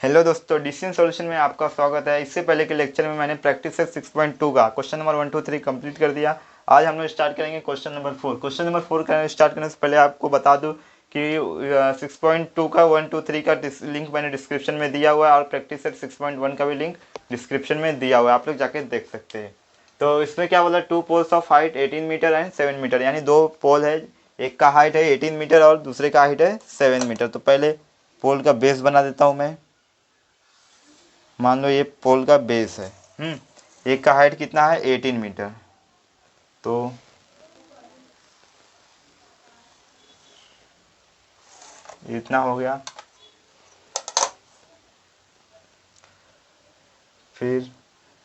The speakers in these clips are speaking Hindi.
हेलो दोस्तों, डिसीजन सॉल्यूशन में आपका स्वागत है। इससे पहले के लेक्चर में मैंने प्रैक्टिस सेट 6.2 का क्वेश्चन नंबर 1 2 3 कंप्लीट कर दिया। आज हम लोग स्टार्ट करेंगे question number 4। Question number 4 start करने से पहले आपको बता दूं कि 6.2 का 1 2 3 का लिंक मैंने डिस्क्रिप्शन में दिया हुआ है और प्रैक्टिस सेट 6.1 का भी लिंक डिस्क्रिप्शन में दिया हुआ है, आप लोग जाके देख सकते हैं। तो इसमें क्या बोला, 2 poles of height 18 metre and 7 metre, यानी 2 पोल है, एक का हाइट है 18 मीटर और दूसरे का हाइट है 7 मीटर। तो पहले पोल का बेस बना देता हूँ मैं। मान लो ये पोल का बेस है। एक का हाइट कितना है, 18 मीटर। तो इतना हो गया। फिर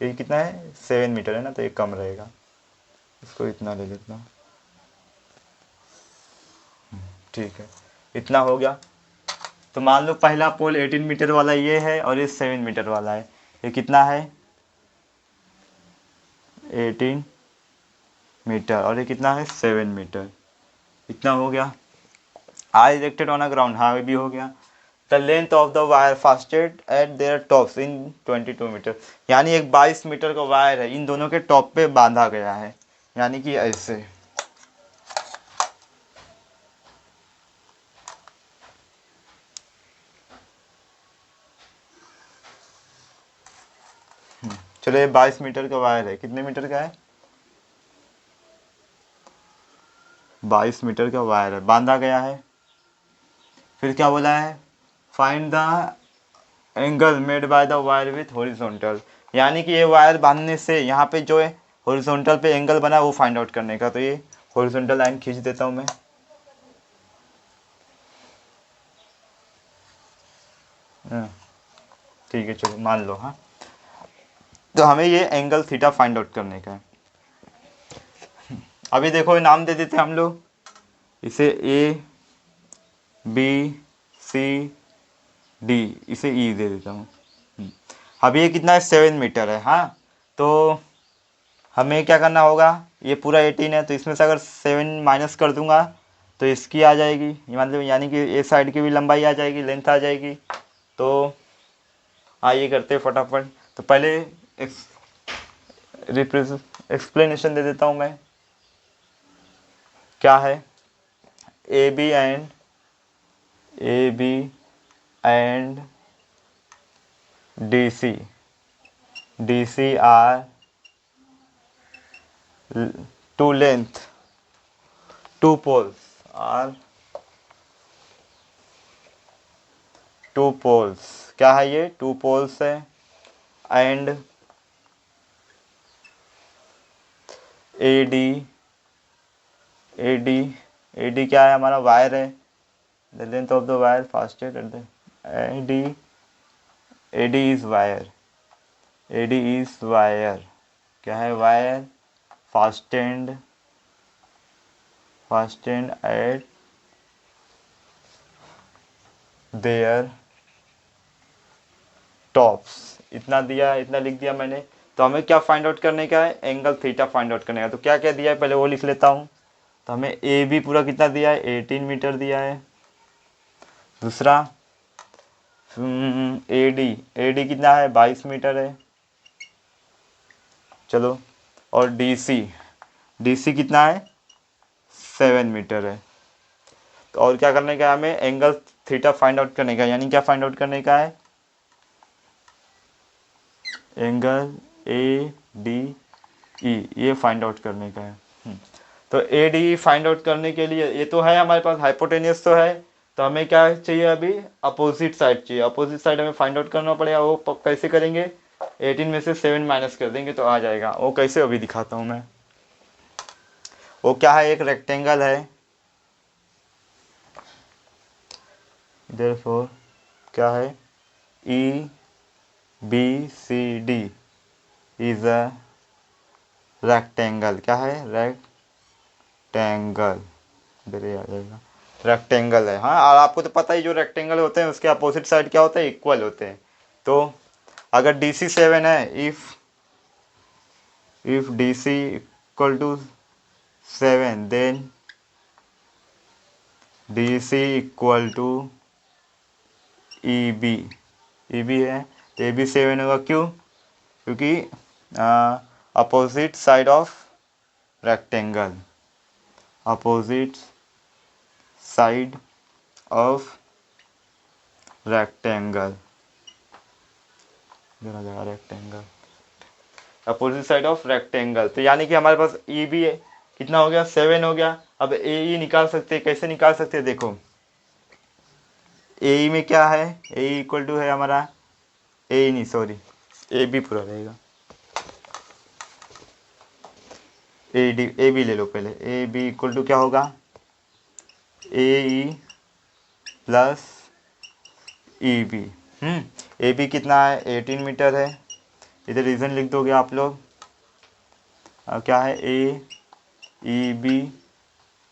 ये कितना है, 7 मीटर है ना, तो ये कम रहेगा, इसको इतना ले लेता हूँ। ठीक है, इतना हो गया। तो मान लो पहला पोल 18 मीटर वाला ये है और ये 7 मीटर वाला है। ये कितना है, 18 मीटर, और ये कितना है, 7 मीटर। इतना हो गया। Are erected on a ground, हाँ ये भी हो गया। The length of the wire fasted at their tops in 22 metre, यानी एक 22 मीटर का वायर है, इन दोनों के टॉप पे बांधा गया है, यानी कि ऐसे। चलो ये 22 मीटर का वायर है, कितने मीटर का है, 22 मीटर का वायर है, बांधा गया है। फिर क्या बोला है, find the angle made by the wire with horizontal, यानी कि ये वायर बांधने से यहाँ पे जो है हॉरिजॉन्टल पे एंगल बना है वो फाइंड आउट करने का। तो ये हॉरिजॉन्टल लाइन खींच देता हूँ मैं। हाँ, ठीक है, चलो मान लो। हाँ, तो हमें ये एंगल थीटा फाइंड आउट करने का है। अभी देखो, नाम दे देते हैं हम लोग इसे, ए बी सी डी, इसे ई दे देता हूँ। अब ये कितना है, 7 मीटर है। हाँ, तो हमें क्या करना होगा, ये पूरा 18 है, तो इसमें से अगर 7 माइनस कर दूंगा तो इसकी आ जाएगी, मतलब यानी कि ए साइड की भी लंबाई आ जाएगी, लेंथ आ जाएगी। तो आइए करते हैं फटाफट। तो पहले एक्सप्लेनेशन दे देता हूँ मैं। क्या है, A B and D C are two length, two poles are two poles. क्या है ये, टू पोल्स है। एंड ए डी क्या है, हमारा वायर है। The length of the wire fasted at the A D is wire, क्या है, wire fastened at their tops. इतना दिया, इतना लिख दिया मैंने। तो हमें क्या फाइंड आउट करने का है, एंगल थीटा फाइंड आउट करने का। तो क्या क्या दिया है पहले वो लिख लेता हूँ। तो हमें ए बी पूरा कितना दिया है, 18 मीटर दिया है। दूसरा ए डी कितना है, 22 मीटर है। चलो, और डी सी कितना है, 7 मीटर है। तो और क्या करने का है, हमें एंगल थीटा फाइंड आउट करने का, यानी क्या फाइंड आउट करने का है, एंगल ए डी ई, ये फाइंड आउट करने का है। तो ए डी फाइंड आउट करने के लिए ये तो है हमारे पास, हाइपोटेनियस तो है। तो हमें क्या चाहिए अभी, अपोजिट साइड चाहिए। अपोजिट साइड हमें फाइंड आउट करना पड़ेगा। वो कैसे करेंगे, 18 में से 7 माइनस कर देंगे तो आ जाएगा। वो कैसे अभी दिखाता हूँ मैं। वो क्या है, एक रेक्टेंगल है। देयरफॉर क्या है, E B C D is a rectangle. क्या है, रेक्टेंगल, इधर ही आ जाएगा, रेक्टेंगल है। हाँ, और आपको तो पता ही, जो रेक्टेंगल होते हैं उसके अपोजिट साइड क्या होते हैं, इक्वल होते हैं। तो अगर डी सी 7 है, if D C equal to 7, then D C equal to E B E B है तो ए बी 7 होगा, क्यों? क्योंकि opposite side of rectangle, opposite side of rectangle, rectangle, opposite side of rectangle. तो यानी कि हमारे पास ई बी कितना हो गया, 7 हो गया। अब ए ई निकाल सकते हैं, कैसे निकाल सकते हैं? देखो ए ई में क्या है, ए इक्वल टू है हमारा, ए नहीं सॉरी ए बी पूरा रहेगा, ए बी ले लो पहले। ए बी इक्वल टू क्या होगा, A E plus E B. A B कितना है, 18 मीटर है। इधर रीज़न लिख दोगे आप लोग। क्या है, ए ई बी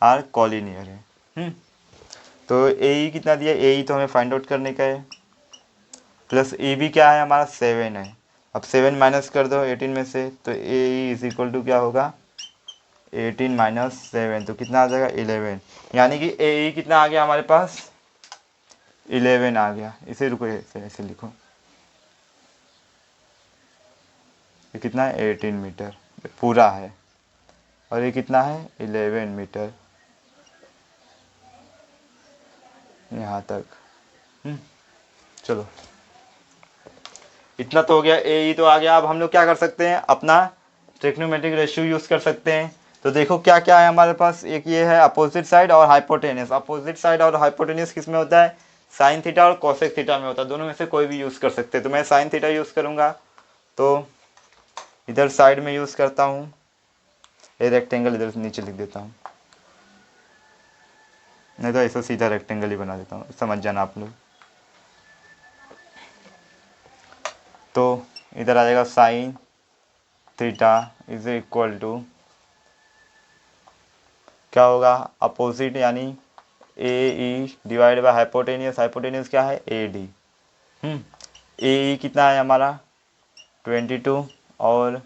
आर कॉलिनियर है। तो ए ई कितना दिया, ए ई तो हमें फाइंड आउट करने का है, प्लस ए बी क्या है हमारा 7 है। अब 7 माइनस कर दो 18 में से, तो ए ई इज इक्वल टू क्या होगा, 18 माइनस 7, तो कितना आ जाएगा 11। यानी कि ए ई कितना आ गया हमारे पास, 11 आ गया। इसे रुको ऐसे लिखो, ये कितना है 18 मीटर पूरा है, और ये कितना है 11 मीटर यहाँ तक। चलो इतना तो हो गया, ए ई तो आ गया। अब हम लोग क्या कर सकते हैं, अपना ट्रिग्नोमेट्रिक रेशियो यूज़ कर सकते हैं। तो देखो क्या क्या है हमारे पास, एक ये है अपोजिट साइड और हाइपोटेनियस। अपोजिट साइड और हाइपोटेनियस किस में होता है, साइन थीटा और कोसेक थीटा में होता है। दोनों में से कोई भी यूज़ कर सकते हैं। तो मैं साइन थीटा यूज़ करूँगा, तो इधर साइड में यूज़ करता हूँ, ये रेक्टेंगल इधर नीचे लिख देता हूँ, नहीं तो ऐसा सीधा रेक्टेंगल ही बना देता हूँ, समझ जाना आप लोग। तो इधर आ जाएगा sine theta is equal to क्या होगा, अपोजिट यानी A E divide by hypotenuse. Hypotenuse क्या है, ए डी। ए ई कितना है हमारा 22, और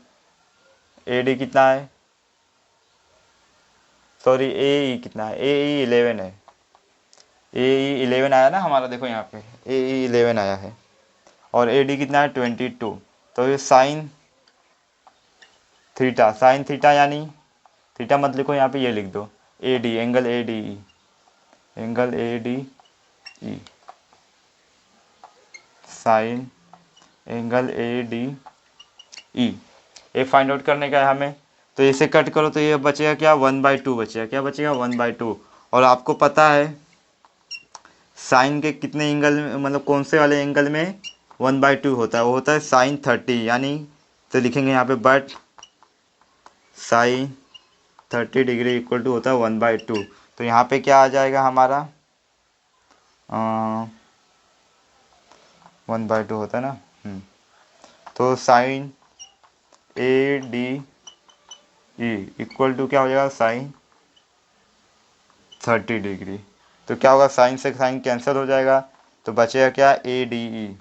ए डी कितना है, सॉरी ए ई कितना है, ए ई 11 है। ए ई 11 आया ना हमारा, देखो यहाँ पे ए ई 11 आया है, और ए डी कितना है 22। तो ये साइन थीटा, साइन थीटा यानी थीटा मत लिखो यहाँ पे, ये लिख दो A D, angle A D E, angle A D E, sign angle A D ई, ये फाइंड आउट करने का है हमें। तो इसे कट करो तो ये बचेगा क्या, 1/2 बचेगा। क्या बचेगा, 1/2। और आपको पता है साइन के कितने एंगल में, मतलब कौन से वाले एंगल में 1/2 होता है, वो होता है साइन 30। यानी तो लिखेंगे यहाँ पे but sine 30 degree equal to होता है 1/2। तो यहाँ पे क्या आ जाएगा हमारा, 1/2 होता है ना। तो sine A D E equal to क्या हो जाएगा, साइन 30 डिग्री। तो क्या होगा, साइन से साइन कैंसिल हो जाएगा, तो बचेगा क्या, ए डी ई।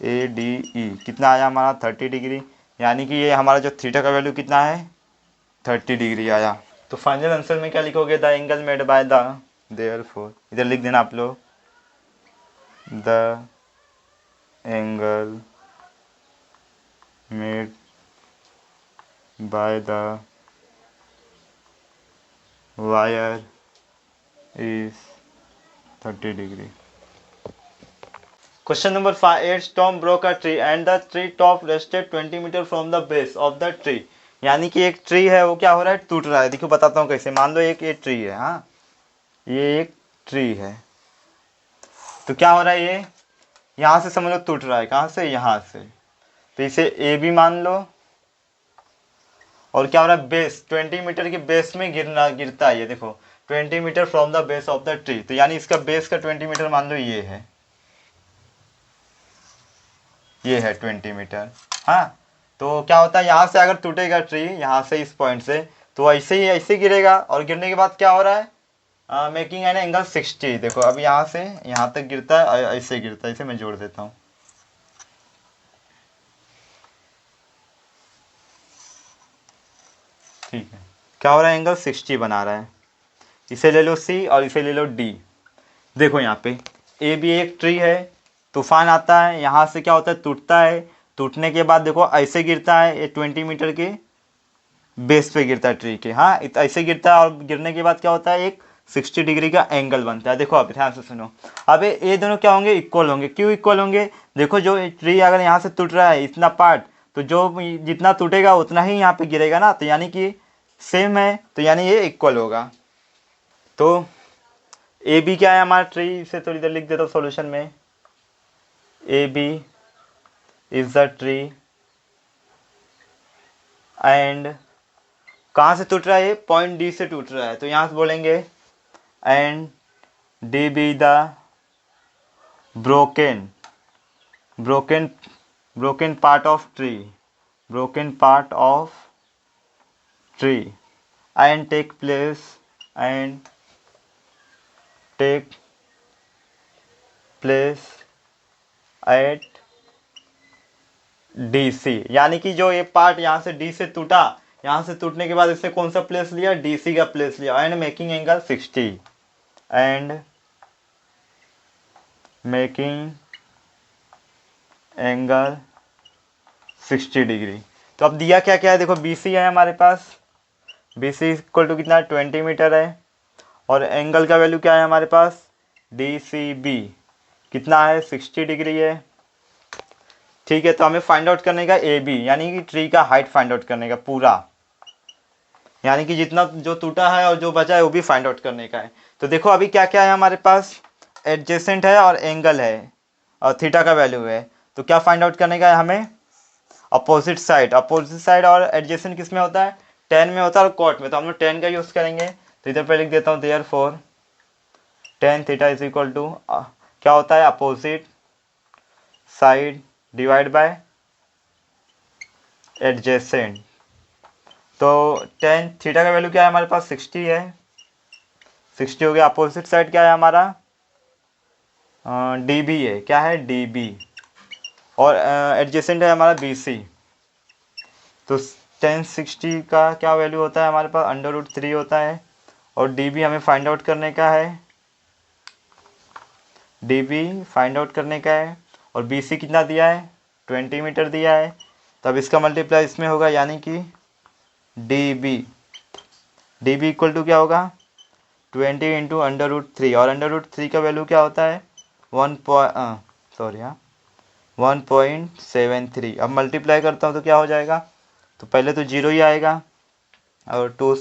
ए डी ई कितना आया हमारा 30 डिग्री। यानी कि ये हमारा जो थीटा का वैल्यू कितना है 30 डिग्री आया। तो फाइनल आंसर में क्या लिखोगे, the angle made by the, therefore इधर लिख देना आप लोग, the angle made by the wire is 30 degree. Question number 5. A storm broke a tree and the tree top rested 20 meter from the base of the tree. यानी कि एक ट्री है, वो क्या हो रहा है, टूट रहा है। देखो बताता हूँ कैसे। मान लो एक ये ट्री है, हाँ ये एक ट्री है, तो क्या हो रहा है, ये यहाँ से समझ लो टूट रहा है। कहाँ से, यहाँ से। तो इसे ए बी मान लो, और क्या हो रहा है, बेस 20 मीटर के बेस में गिरता है ये। देखो 20 metre from the base of the tree, तो यानी इसका बेस का 20 मीटर मान लो ये है 20 मीटर। हाँ तो क्या होता है, यहाँ से अगर टूटेगा ट्री, यहाँ से इस पॉइंट से, तो ऐसे ही ऐसे गिरेगा, और गिरने के बाद क्या हो रहा है, मेकिंग एन एंगल 60। देखो अब यहाँ से यहाँ तक गिरता है, ऐसे गिरता है, इसे मैं जोड़ देता हूँ। ठीक है, क्या हो रहा है, एंगल 60 बना रहा है। इसे ले लो सी और इसे ले लो डी। देखो यहाँ पे ए बी एक ट्री है, तूफान आता है, यहाँ से क्या होता है, टूटता है, टूटने के बाद देखो ऐसे गिरता है, ये 20 मीटर के बेस पे गिरता है ट्री के, हाँ ऐसे गिरता है, और गिरने के बाद क्या होता है, एक 60 डिग्री का एंगल बनता है। देखो अब ध्यान से सुनो, अब ये दोनों क्या होंगे, इक्वल होंगे। क्यों इक्वल होंगे, देखो जो ट्री अगर यहाँ से टूट रहा है इतना पार्ट, तो जो जितना टूटेगा उतना ही यहाँ पे गिरेगा ना, तो यानी कि सेम है, तो यानी ये इक्वल होगा। तो ए बी क्या है हमारा, ट्री से तो इधर लिख देता हूँ सॉल्यूशन में, A B is the tree and कहाँ से टूट रहा है, ये पॉइंट डी से टूट रहा है, तो यहाँ से बोलेंगे and D be the broken broken broken part of tree and take place at DC, यानी कि जो ये पार्ट यहाँ से डी से टूटा, यहाँ से टूटने के बाद इसने कौन सा प्लेस लिया, DC का प्लेस लिया, and making angle 60 and making angle 60 degree. तो अब दिया क्या क्या है, देखो BC है हमारे पास, BC इक्वल टू कितना है, 20 मीटर है, और एंगल का वैल्यू क्या है हमारे पास, DCB कितना है, 60 डिग्री है। ठीक है, तो हमें फाइंड आउट करने का AB, यानी कि ट्री का हाइट फाइंड आउट करने का पूरा, यानी कि जितना जो टूटा है और जो बचा है वो भी फाइंड आउट करने का है। तो देखो अभी क्या क्या है हमारे पास, एडजेसेंट है और एंगल है और थीटा का वैल्यू है, तो क्या फाइंड आउट करने का है हमें, अपोजिट साइड और एडजेसेंट किस में होता है, टेन में होता है और कॉट में, तो हम लोग टेन का यूज़ करेंगे। तो इधर पे लिख देता हूँ, therefore tan theta is equal to क्या होता है, opposite side divide by adjacent. तो टेन थीटा का वैल्यू क्या है हमारे पास, 60 है, 60 हो गया। अपोजिट साइड क्या है हमारा, DB है, क्या है DB, और एडजेसेंट है हमारा BC। तो 1060 का क्या वैल्यू होता है हमारे पास, √3 होता है, और DB हमें फाइंड आउट करने का है, DB फाइंड आउट करने का है, और BC कितना दिया है, 20 मीटर दिया है, तब इसका मल्टीप्लाई इसमें होगा, यानी कि DB इक्वल टू क्या होगा, 20 इंटू √3, और √3 का वैल्यू क्या होता है, 1.73। अब मल्टीप्लाई करता हूँ तो क्या हो जाएगा, तो पहले तो 0 ही आएगा, और 2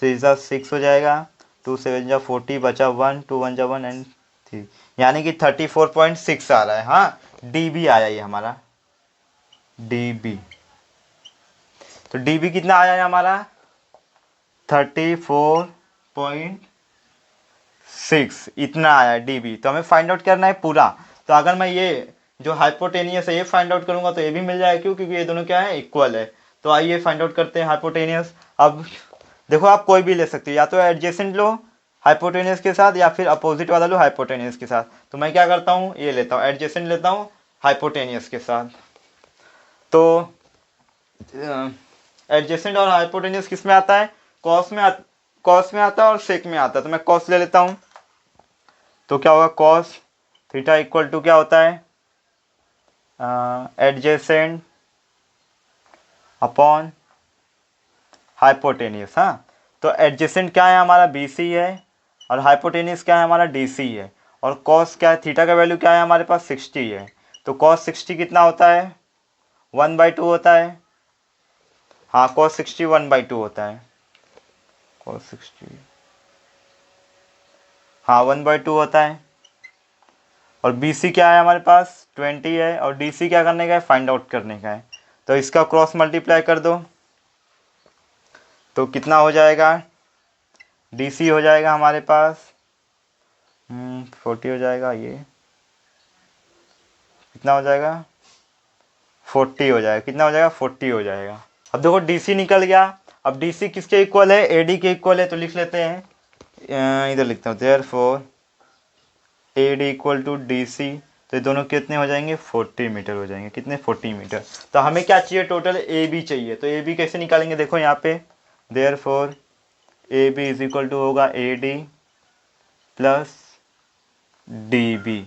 3 जा 6 हो जाएगा, 2 7 जा 40, बचा 1, 2 1 जा 1 एंड 3, यानी कि 34.6 आ रहा है। हाँ DB आया ये हमारा, DB। तो DB कितना आया है हमारा, 34.6 इतना आया DB। तो हमें फाइंड आउट करना है पूरा। तो अगर मैं ये जो हाइपोटेनियस है ये फाइंड आउट करूंगा तो ये भी मिल जाएगा, क्यों, क्योंकि ये दोनों क्या है, इक्वल है। तो आइए फाइंड आउट करते हैं हाइपोटेनियस। अब देखो आप कोई भी ले सकते हो, या तो एडजेसेंट लो हाइपोटेनियस के साथ, या फिर अपोजिट वाला लो हाइपोटेनियस के साथ। तो मैं क्या करता हूँ, ये लेता हूँ, एडजेसेंट लेता हूँ हाइपोटेनियस के साथ। तो एडजेसेंट और हाइपोटेनियस किस में आता है, कॉस में आता है और सेक में आता है। तो मैं कॉस ले लेता हूँ, तो क्या होगा, कॉस थीटा इक्वल टू क्या होता है, एडजेसेंट अपॉन हाइपोटेनियस। हाँ, तो एडजेसेंट क्या है हमारा, BC है, और हाइपोटेनियस क्या है हमारा, DC है, और कॉस क्या है, थीटा का वैल्यू क्या है हमारे पास, 60 है। तो कॉस 60 कितना होता है, 1/2 होता है। हाँ कॉस 60 1/2 होता है, कॉस 60 हाँ 1/2 होता है। और BC क्या है हमारे पास, 20 है, और DC क्या करने का है, फाइंड आउट करने का है। तो इसका क्रॉस मल्टीप्लाई कर दो, तो कितना हो जाएगा, DC हो जाएगा हमारे पास 40 हो जाएगा, ये कितना हो जाएगा, 40 हो जाएगा, कितना हो जाएगा, 40 हो जाएगा। अब देखो DC निकल गया। अब DC किसके इक्वल है, AD के इक्वल है, तो लिख लेते हैं, इधर लिखता हूँ, therefore AD equal to DC। तो ये दोनों कितने हो जाएंगे, 40 मीटर हो जाएंगे, कितने, 40 मीटर। तो हमें क्या चाहिए, टोटल AB चाहिए। तो AB कैसे निकालेंगे, देखो यहाँ पे, therefore AB is equal to होगा AD प्लस DB।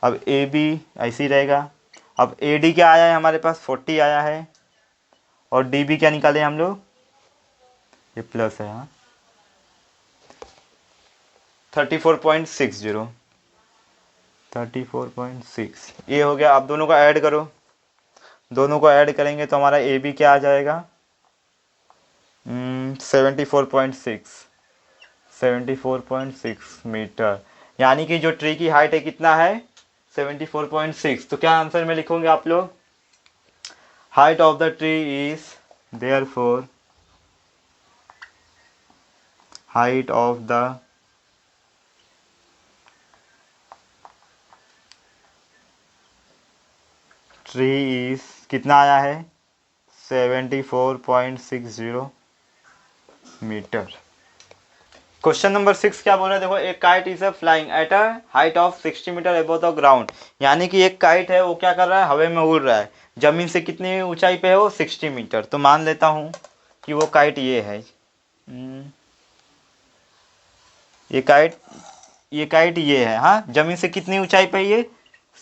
अब ए बी ऐसे ही रहेगा। अब ए डी क्या आया है हमारे पास 40 आया है, और डी बी क्या निकाले हम लोग, ये प्लस है हाँ 34.60, 34.6 ये हो गया। अब दोनों को ऐड करो, दोनों को ऐड करेंगे तो हमारा ए बी क्या आ जाएगा 74.6, 74.6 मीटर। यानी कि जो ट्री की हाइट है कितना है 74.6। तो क्या आंसर में लिखोगे आप लोग, height of the tree is therefore height of the tree is कितना आया है 74.60 मीटर। क्वेश्चन नंबर 6 क्या बोल रहा है, देखो एक kite is flying at a height of 60 metre above the ground. यानी कि एक काइट है वो क्या कर रहा है, हवा में उड़ रहा है, जमीन से कितनी ऊंचाई पे है वो 60 मीटर। तो मान लेता हूँ कि वो काइट ये है, ये काइट ये है हाँ, जमीन से कितनी ऊंचाई पे ये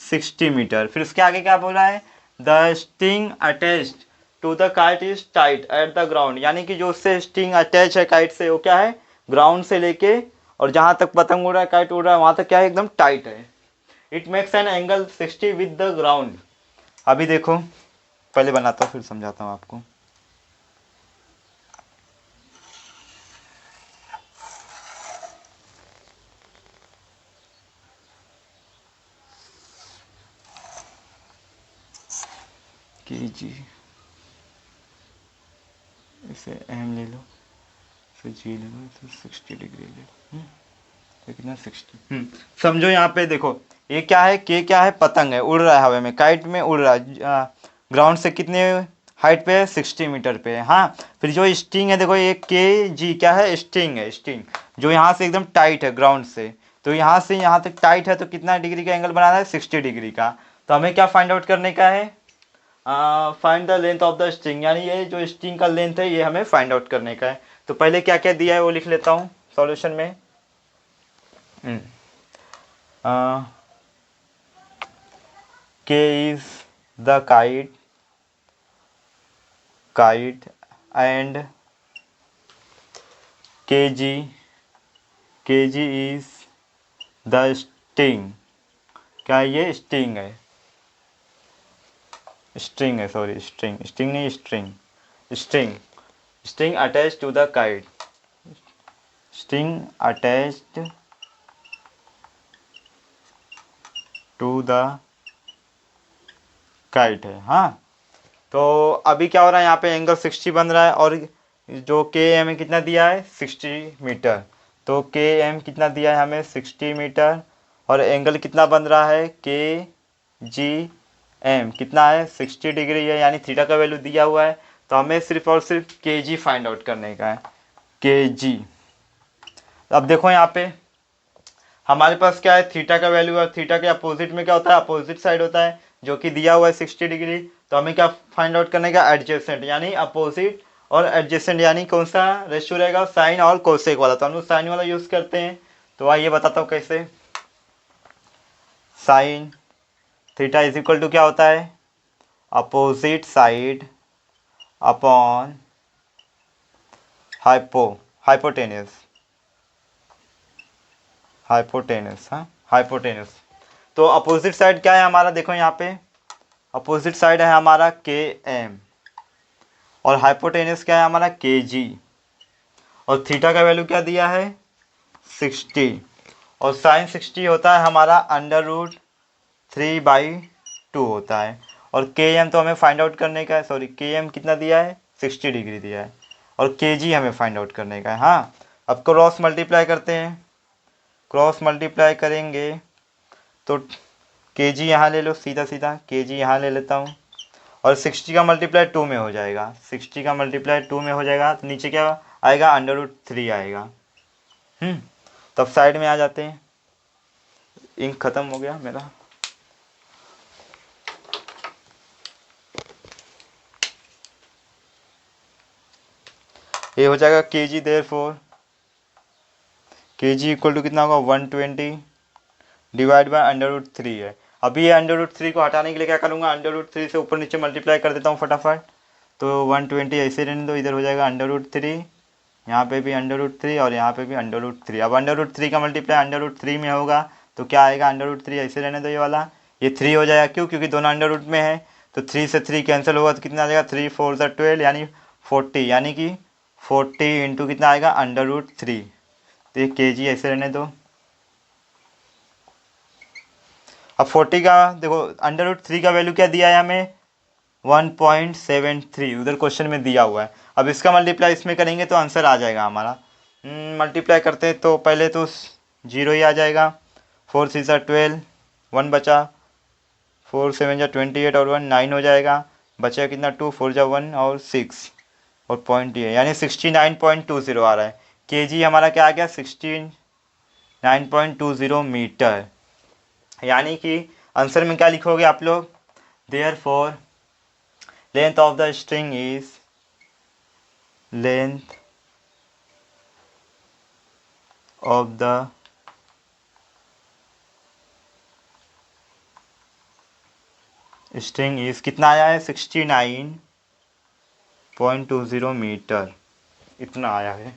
60 मीटर। फिर उसके आगे क्या बोला है, the sting attached to the kite is tight at the ground. यानी कि जो उससे स्टिंग अटैच है काइट से वो क्या है, ग्राउंड से लेके और जहाँ तक पतंग उड़ रहा है काइट उड़ रहा है वहाँ तक क्या है, एकदम टाइट है। It makes an angle 60 with the ground. अभी देखो पहले बनाता हूँ फिर समझाता हूँ आपको। जी इसे एम ले लो, फिर जी ले लो, तो 60 डिग्री ले लो, कितना 60। समझो यहाँ पे देखो ये क्या है, के क्या है, पतंग है, उड़ रहा है हवा में, काइट में उड़ रहा है, ग्राउंड से कितने हाइट पे है 60 मीटर पे है हाँ। फिर जो स्टिंग है देखो ये के जी क्या है, स्टिंग है, स्टिंग जो यहाँ से एकदम टाइट है ग्राउंड से, तो यहाँ से यहाँ तक टाइट है, तो कितना डिग्री का एंगल बनाना है 60 डिग्री का। तो हमें क्या फाइंड आउट करने का है, find the length of the string, यानी ये जो स्ट्रिंग का लेंथ है ये हमें फाइंड आउट करने का है। तो पहले क्या क्या दिया है वो लिख लेता हूँ सॉल्यूशन में। K is the kite and kg is the sting। क्या ये स्टिंग है, स्ट्रिंग है, सॉरी स्टिंग नहीं string attached to the kite, string attached to the kite है हाँ। तो अभी क्या हो रहा है यहाँ पे एंगल 60 बन रहा है, और जो के एम है कितना दिया है 60 मीटर। तो के एम कितना दिया है हमें 60 मीटर, और एंगल कितना बन रहा है के जी एम कितना है 60 डिग्री है, यानी थीटा का वैल्यू दिया हुआ है। तो हमें सिर्फ और सिर्फ के जी फाइंड आउट करने का है, के जी। अब देखो यहाँ पे हमारे पास क्या है, थीटा का वैल्यू है, थीटा के अपोजिट में क्या होता है, अपोजिट साइड होता है, जो कि दिया हुआ है 60 डिग्री। तो हमें क्या फाइंड आउट करने का, एडजेसेंट, यानी अपोजिट और एडजेसेंट, यानी कौन सा रेशियो रहेगा, साइन और कोसेक वाला। तो हम लोग साइन वाला यूज करते हैं। तो आइए बताता हूँ कैसे। Sine theta is equal to क्या होता है, अपोजिट साइड अपॉन हाइपोटेनस हाँ हाइपोटेनस। तो अपोजिट साइड क्या है हमारा, देखो यहाँ पे अपोजिट साइड है हमारा के एम, और हाइपोटेनस क्या है हमारा के जी, और थीटा का वैल्यू क्या दिया है 60, और साइन 60 होता है हमारा √3/2 होता है। और के एम तो हमें फाइंड आउट करने का है, सॉरी के एम कितना दिया है 60 डिग्री दिया है, और के जी हमें फाइंड आउट करने का है हाँ। अब क्रॉस मल्टीप्लाई करते हैं, क्रॉस मल्टीप्लाई करेंगे तो के जी यहाँ ले लो, सीधा सीधा के जी यहाँ ले लेता हूँ, और 60 का मल्टीप्लाई 2 में हो जाएगा, 60 का मल्टीप्लाई 2 में हो जाएगा, तो नीचे क्या आएगा √3 आएगा। तब साइड में आ जाते हैं, इंक खत्म हो गया मेरा। ये हो जाएगा के जी, देयरफॉर के जी इक्वल टू कितना होगा 120 डिवाइड बाय √3 है। अभी ये अंडर रूट 3 को हटाने के लिए क्या करूँगा, अंडर रूट 3 से ऊपर नीचे मल्टीप्लाई कर देता हूँ फटाफट। तो 120 ऐसे रहने दो, इधर हो जाएगा अंडर रूट 3, यहाँ पे भी अंडर रूट 3 और यहाँ पे भी अंडर रूट 3। अब अंडर रूट 3 का मल्टीप्लाई अंडर रूट 3 में होगा तो क्या आएगा, अंडर रूट 3 ऐसे रहने दो, ये वाला ये 3 हो जाएगा, क्यों, क्योंकि दोनों अंडर रूट में है। तो 3 से 3 कैंसिल होगा तो कितना आ जाएगा, 3 4 12 यानी 40, यानी कि 40 इंटू कितना आएगा, अंडर रूट 3। तो ये केजी ऐसे रहने दो। अब 40 का देखो, अंडर रूट 3 का वैल्यू क्या दिया है हमें, 1.73, उधर क्वेश्चन में दिया हुआ है। अब इसका मल्टीप्लाई इसमें करेंगे तो आंसर आ जाएगा हमारा। मल्टीप्लाई करते हैं तो पहले तो 0 ही आ जाएगा, 4 6 12, 1 बचा, 4 7 28 और 1 9 हो जाएगा, बचा कितना 2, 4 1 और 6 और पॉइंट ये यानी 69.20 आ रहा है। केजी हमारा क्या आ गया, 69.20 मीटर। यानी कि आंसर में क्या लिखोगे आप लोग, therefore length of the string is length of the string is कितना आया है, 69.20 मीटर, इतना आया है।